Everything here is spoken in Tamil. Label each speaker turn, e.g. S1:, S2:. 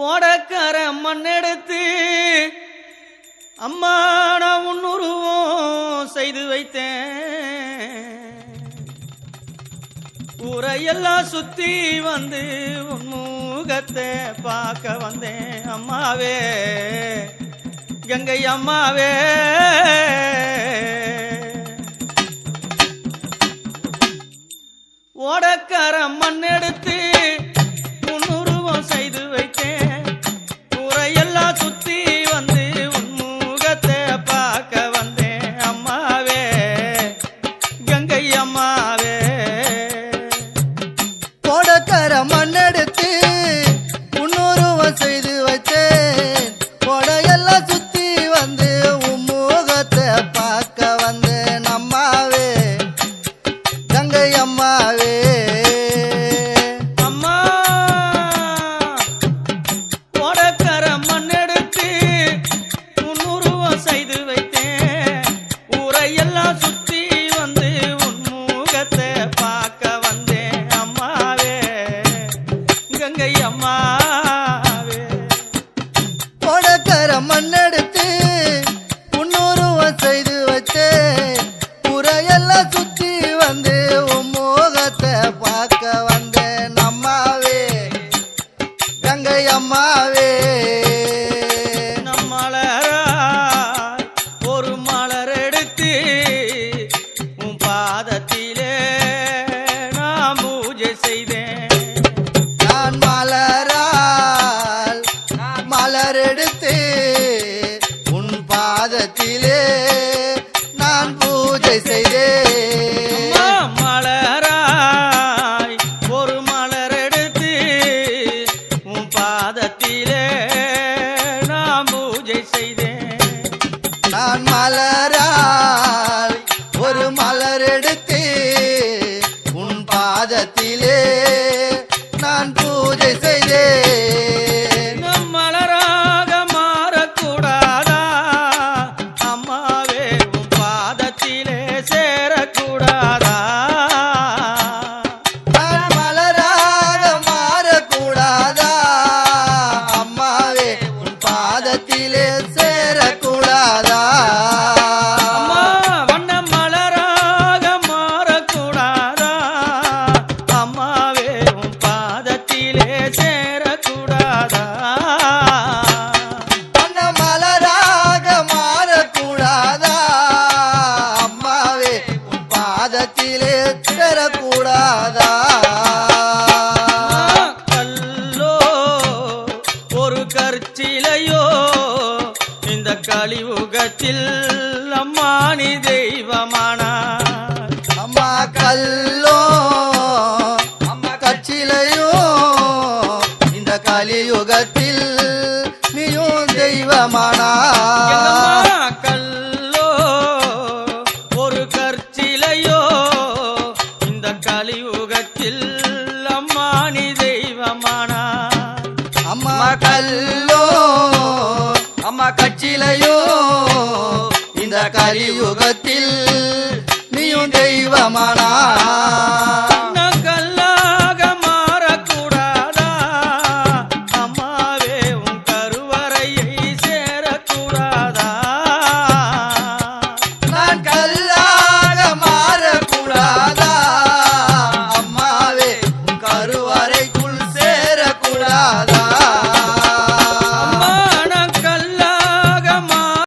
S1: ஓடக்கார மண்ணெடுத்து அம்மா நான் உன்னுருவம் செய்து வைத்தேன். ஊரையெல்லாம் சுத்தி வந்து உன் முகத்தை பார்க்க வந்தேன். அம்மாவே கங்கை அம்மாவே ஓடக்கார மண்ணெடுத்து உன்னுருவம் செய்து வைத்தேன். ஊரையெல்லாம் சுத்தி வந்து உன் முகத்தை பார்க்க வந்தேன். அம்மாவே கங்கை அம்மாவே
S2: ஓடக்கார மண்ணெடுத்து உன்னுருவம் செய்து வைத்தேன். ஓடையெல்லாம் சுத்தி வந்து உன் முகத்தை பார்க்க வந்தேன். அம்மாவே கங்கை அம்மாவே மண்ணெடுத்து உன்னுருவம் செய்து வச்சேன். உரையெல்லாம் சுத்தி வந்து உன் முகத்தை பார்க்க வந்தேன். அம்மாவே கங்கை அம்மாவே
S1: நம்மளராய் ஒரு மலர் எடுத்து உன் பாதத்திலே நான் பூஜை செய்தேன்.
S2: நான் மலரால் மலர் எடுத்து உன் பாதத்திலே நான் பூஜை செய்தேன்.
S1: மலராய் ஒரு மலர் எடுத்து உன் பாதத்திலே நான் பூஜை செய்தேன்.
S2: நான் மலரால் ஒரு மலர் எடுத்து உன் பாதத்திலே நான் பூஜை செய்தேன்.
S1: மலராக மாறக்கூடாதா அம்மாவே உன் பாதத்திலே சேரக்கூடாதா?
S2: நான் மலராக மாறக்கூடாதா அம்மாவே உன் பாதத்திலே சேரக்கூடாதா?
S1: அம்மா வண்ண மலராக மாறக்கூடாதா அம்மாவே உன் பாதத்திலே சேரக்கூடாதா?
S2: வண்ண மலராக மாறக்கூடாதா அம்மாவே உன் பாதத்திலே சேரக்கூடாதா?
S1: கல்லோ ஒரு கற்சிலையோ இந்த கலியுகத்தில் அம்மா நீ தெய்வமானா?
S2: அம்மா கல்லோ அம்மா கச்சிலையோ இந்த கலியுகத்தில் நீயும் தெய்வமானா?
S1: கல்லோ ஒரு கற்சிலையோ இந்த கலியுகத்தில் அம்மா நீ தெய்வமானா?
S2: அம்மா கல்லோ அம்மா கச்சிலையோ இந்த கலியுகத்தில் நீயும் தெய்வமானா?